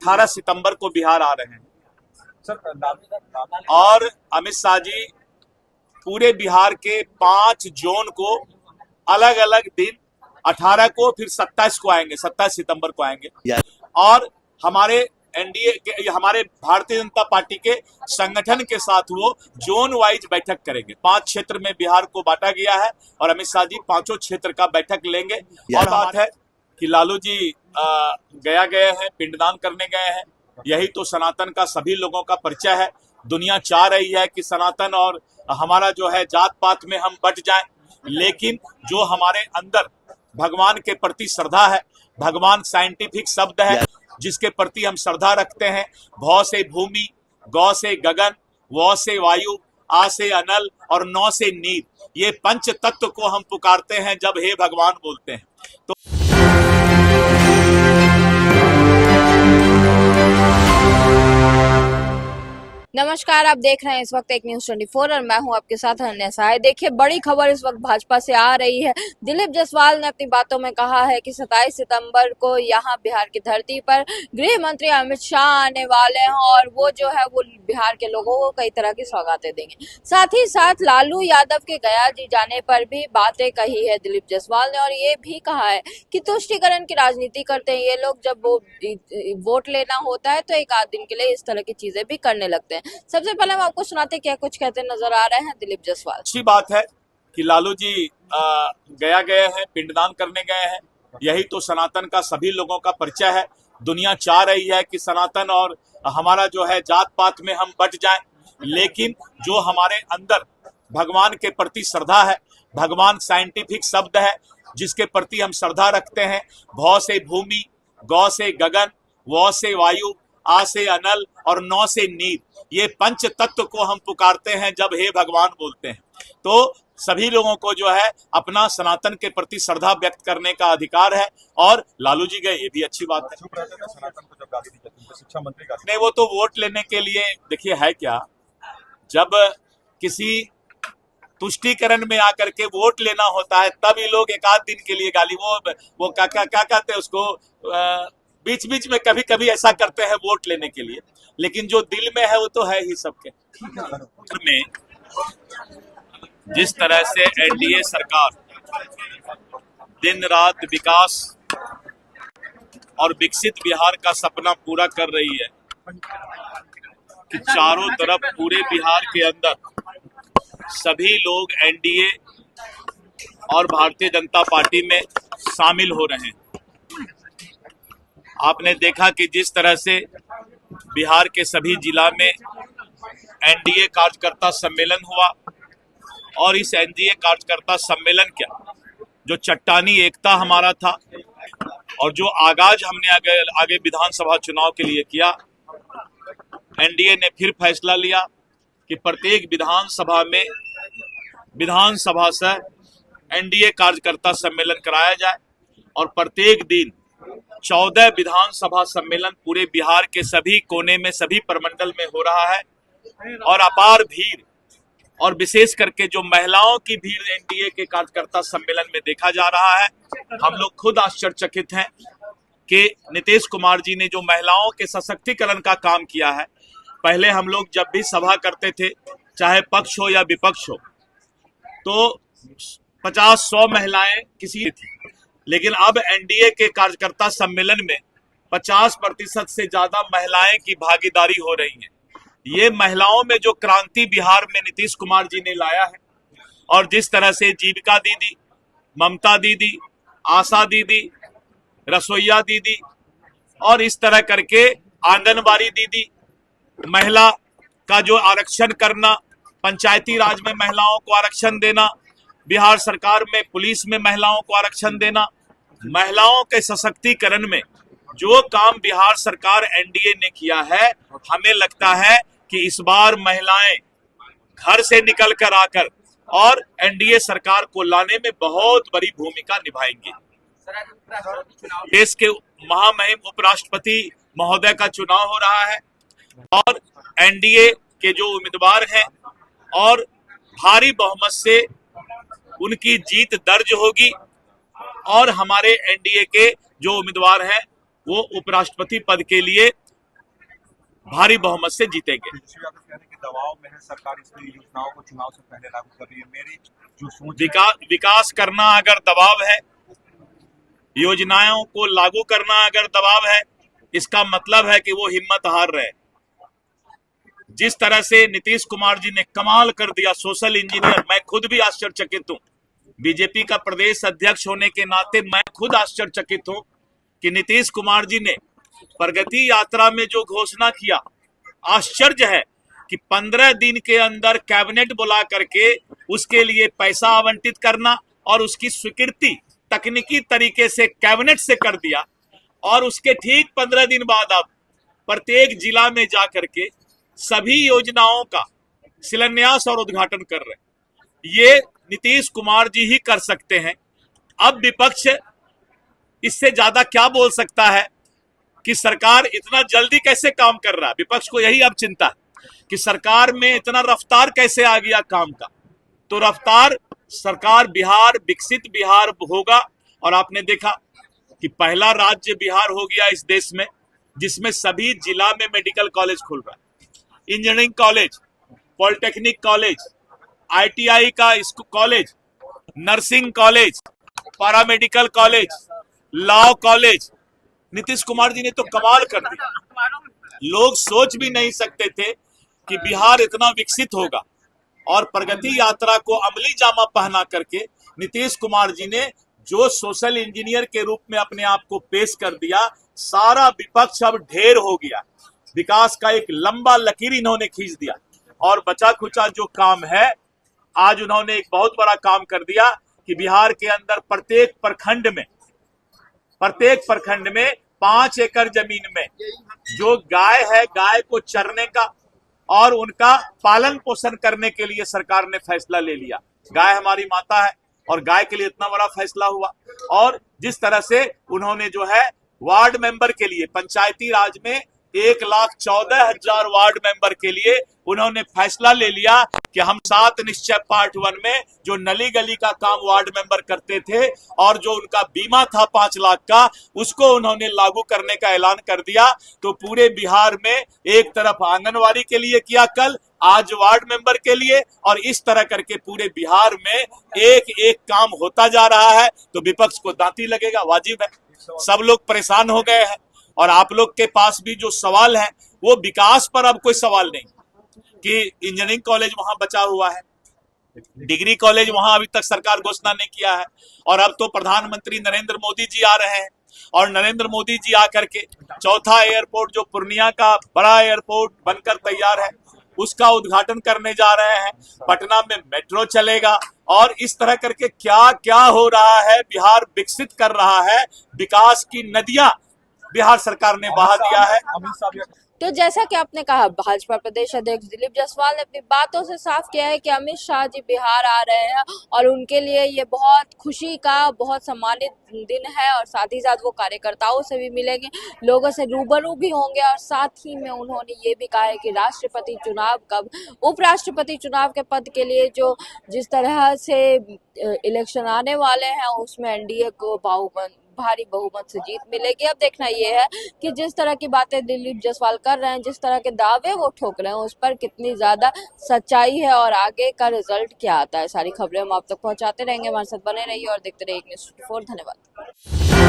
18 सितंबर को बिहार आ रहे हैं और अमित शाह जी पूरे बिहार के 5 जोन को अलग अलग दिन 18 को फिर 27 को आएंगे, 27 सितंबर को आएंगे और हमारे एनडीए के, हमारे भारतीय जनता पार्टी के संगठन के साथ वो जोन वाइज बैठक करेंगे। 5 क्षेत्र में बिहार को बांटा गया है और अमित शाह जी 5 क्षेत्र का बैठक लेंगे। और बात है कि लालू जी गया गए हैं, पिंडदान करने गए हैं। यही तो सनातन का सभी लोगों का परिचय है। दुनिया चाह रही है कि सनातन और हमारा जो है जात पात में हम बट जाएं, लेकिन जो हमारे अंदर भगवान के प्रति श्रद्धा है, भगवान साइंटिफिक शब्द है जिसके प्रति हम श्रद्धा रखते हैं। भौ से भूमि, गौ से गगन, वौ से वायु, आ से अनल और नौ से नीर, ये पंच तत्व को हम पुकारते हैं जब हे भगवान बोलते हैं। तो नमस्कार, आप देख रहे हैं इस वक्त एक न्यूज़ 24 और मैं हूं आपके साथ अनन्या सहाय। देखिए, बड़ी खबर इस वक्त भाजपा से आ रही है। दिलीप जायसवाल ने अपनी बातों में कहा है कि 27 सितंबर को यहां बिहार की धरती पर गृह मंत्री अमित शाह आने वाले हैं और वो जो है वो बिहार के लोगों को कई तरह की सौगातें देंगे। साथ ही साथ लालू यादव के गया जी जाने पर भी बातें कही है दिलीप जायसवाल ने और ये भी कहा है कि तुष्टीकरण की राजनीति करते हैं ये लोग। जब वो वोट लेना होता है तो एक आध दिन के लिए इस तरह की चीजें भी करने लगते हैं। सबसे पहले हम आपको सुनाते क्या कुछ कहते नजर आ रहे हैं दिलीप जायसवाल। अच्छी बात है कि लालू जी गया गए हैं, पिंडदान करने गए हैं। यही तो सनातन का सभी लोगों का परिचय है। दुनिया चाह रही है कि सनातन और हमारा जो है जात पात में हम बट जाएं, लेकिन जो हमारे अंदर भगवान के प्रति श्रद्धा है, भगवान साइंटिफिक शब्द है जिसके प्रति हम श्रद्धा रखते हैं। भौ से भूमि, गौ से गगन, वौ से वायु, आ से अनल और नौ से नीर, ये पंच तत्व को हम पुकारते हैं जब हे भगवान बोलते हैं। तो सभी लोगों को जो है अपना सनातन के प्रति श्रद्धा व्यक्त करने का अधिकार है और लालू जी गए, ये भी अच्छी बात है। शिक्षा मंत्री का नहीं, वो तो वोट लेने के लिए देखिए है क्या, जब किसी तुष्टीकरण में आकर के वोट लेना होता है तब ये लोग एक आध दिन के लिए गाली वो क्या कहते हैं उसको, बीच बीच में कभी कभी ऐसा करते हैं वोट लेने के लिए, लेकिन जो दिल में है वो तो है ही सबके। में जिस तरह से एनडीए सरकार दिन रात विकास और विकसित बिहार का सपना पूरा कर रही है कि चारों तरफ पूरे बिहार के अंदर सभी लोग एनडीए और भारतीय जनता पार्टी में शामिल हो रहे हैं। आपने देखा कि जिस तरह से बिहार के सभी जिला में एनडीए कार्यकर्ता सम्मेलन हुआ और इस एनडीए कार्यकर्ता सम्मेलन क्या जो चट्टानी एकता हमारा था और जो आगाज हमने आगे विधानसभा चुनाव के लिए किया, एनडीए ने फिर फैसला लिया कि प्रत्येक विधानसभा से एनडीए कार्यकर्ता सम्मेलन कराया जाए और प्रत्येक दिन 14 विधानसभा सम्मेलन पूरे बिहार के सभी कोने में, सभी प्रमंडल में हो रहा है और अपार भीड़ और विशेष करके जो महिलाओं की भीड़ एनडीए के कार्यकर्ता सम्मेलन में देखा जा रहा है। हम लोग खुद आश्चर्यचकित हैं कि नीतीश कुमार जी ने जो महिलाओं के सशक्तिकरण का काम किया है। पहले हम लोग जब भी सभा करते थे, चाहे पक्ष हो या विपक्ष हो, तो 50-100 महिलाएं किसी थी, लेकिन अब एनडीए के कार्यकर्ता सम्मेलन में 50% से ज्यादा महिलाएं की भागीदारी हो रही है। ये महिलाओं में जो क्रांति बिहार में नीतीश कुमार जी ने लाया है और जिस तरह से जीविका दीदी, ममता दीदी, आशा दीदी, रसोईया दीदी और इस तरह करके आंगनबाड़ी दीदी, महिला का जो आरक्षण करना, पंचायती राज में महिलाओं को आरक्षण देना, बिहार सरकार में पुलिस में महिलाओं को आरक्षण देना, महिलाओं के सशक्तिकरण में जो काम बिहार सरकार एनडीए ने किया है, हमें लगता है कि इस बार महिलाएं घर से निकल कर आकर और एनडीए सरकार को लाने में बहुत बड़ी भूमिका निभाएंगी। देश के महामहिम उपराष्ट्रपति महोदय का चुनाव हो रहा है और एनडीए के जो उम्मीदवार हैं और भारी बहुमत से उनकी जीत दर्ज होगी और हमारे एनडीए के जो उम्मीदवार हैं वो उपराष्ट्रपति पद के लिए भारी बहुमत से जीतेंगे। तेजस्वी यादव कह रहे हैं कि दबाव में है सरकार, इसलिए योजनाओं को चुनाव से पहले लागू कर रही है। मेरी जो सोच है, विकास करना अगर दबाव है, योजनाओं को लागू करना अगर दबाव है, इसका मतलब है कि वो हिम्मत हार रहे हैं। जिस तरह से नीतीश कुमार जी ने कमाल कर दिया, सोशल इंजीनियर, मैं खुद भी आश्चर्यचकित हूं। बीजेपी का प्रदेश अध्यक्ष होने के नाते मैं खुद आश्चर्यचकित हूं कि नीतीश कुमार जी ने प्रगति यात्रा में जो घोषणा किया, आश्चर्य है कि 15 दिन के अंदर कैबिनेट बुला करके उसके लिए पैसा आवंटित करना और उसकी स्वीकृति तकनीकी तरीके से कैबिनेट से कर दिया, और उसके ठीक 15 दिन बाद आप प्रत्येक जिला में जा करके सभी योजनाओं का शिलान्यास और उद्घाटन कर रहे हैं। ये नीतीश कुमार जी ही कर सकते हैं। अब विपक्ष इससे ज्यादा क्या बोल सकता है कि सरकार इतना जल्दी कैसे काम कर रहा है। विपक्ष को यही अब चिंता है कि सरकार में इतना रफ्तार कैसे आ गया काम का। तो रफ्तार सरकार बिहार, विकसित बिहार होगा। और आपने देखा कि पहला राज्य बिहार हो गया इस देश में जिसमें सभी जिला में मेडिकल कॉलेज खुल रहा है, engineering college, polytechnic college, ITI का college, nursing college, paramedical college, law college. Nitish Kumar ji ने तो कमाल कर दिया। लोग सोच भी नहीं सकते थे कि बिहार इतना विकसित होगा। और प्रगति यात्रा को अमली जामा पहना करके नीतीश कुमार जी ने जो सोशल इंजीनियर के रूप में अपने आप को पेश कर दिया, सारा विपक्ष अब ढेर हो गया। विकास का एक लंबा लकीर इन्होंने खींच दिया और बचा खुचा जो काम है, आज उन्होंने एक बहुत बड़ा काम कर दिया कि बिहार के अंदर प्रत्येक प्रखंड में 5 एकड़ जमीन में जो गाय है, गाय को चरने का और उनका पालन पोषण करने के लिए सरकार ने फैसला ले लिया। गाय हमारी माता है और गाय के लिए इतना बड़ा फैसला हुआ। और जिस तरह से उन्होंने जो है वार्ड मेंबर के लिए पंचायती राज में 1,14,000 वार्ड मेंबर के लिए उन्होंने फैसला ले लिया कि हम 7 निश्चय पार्ट 1 में जो नली गली का काम वार्ड मेंबर करते थे और जो उनका बीमा था 5 लाख का, उसको उन्होंने लागू करने का ऐलान कर दिया। तो पूरे बिहार में एक तरफ आंगनवाड़ी के लिए किया कल, आज वार्ड मेंबर के लिए, और इस तरह करके पूरे बिहार में एक एक काम होता जा रहा है। तो विपक्ष को दांती लगेगा, वाजिब है। सब लोग परेशान हो गए हैं और आप लोग के पास भी जो सवाल है वो विकास पर अब कोई सवाल नहीं कि इंजीनियरिंग कॉलेज वहां बचा हुआ है, डिग्री कॉलेज वहां अभी तक सरकार घोषणा नहीं किया है। और अब तो प्रधानमंत्री नरेंद्र मोदी जी आ रहे हैं और नरेंद्र मोदी जी आकर के चौथा एयरपोर्ट जो पूर्णिया का बड़ा एयरपोर्ट बनकर तैयार है उसका उद्घाटन करने जा रहे हैं। पटना में मेट्रो चलेगा और इस तरह करके क्या क्या हो रहा है। बिहार विकसित कर रहा है, विकास की नदियां बिहार सरकार ने बहा दिया है। अमित शाह भी तो जैसा कि आपने कहा, भाजपा प्रदेश अध्यक्ष दिलीप जायसवाल ने अपनी बातों से साफ किया है कि अमित शाह जी बिहार आ रहे हैं और उनके लिए ये बहुत खुशी का, बहुत सम्मानित दिन है। और साथ ही साथ वो कार्यकर्ताओं से भी मिलेंगे, लोगों से रूबरू भी होंगे। और साथ ही में उन्होंने ये भी कहा है कि राष्ट्रपति चुनाव कब, उपराष्ट्रपति चुनाव के पद के लिए जो जिस तरह से इलेक्शन आने वाले हैं उसमें एनडीए को भारी बहुमत से जीत मिलेगी। अब देखना ये है कि जिस तरह की बातें दिलीप जायसवाल कर रहे हैं, जिस तरह के दावे वो ठोक रहे हैं, उस पर कितनी ज्यादा सच्चाई है और आगे का रिजल्ट क्या आता है। सारी खबरें हम आप तक पहुंचाते रहेंगे। हमारे साथ बने रहिए और देखते रहिए न्यूज़ 24। धन्यवाद।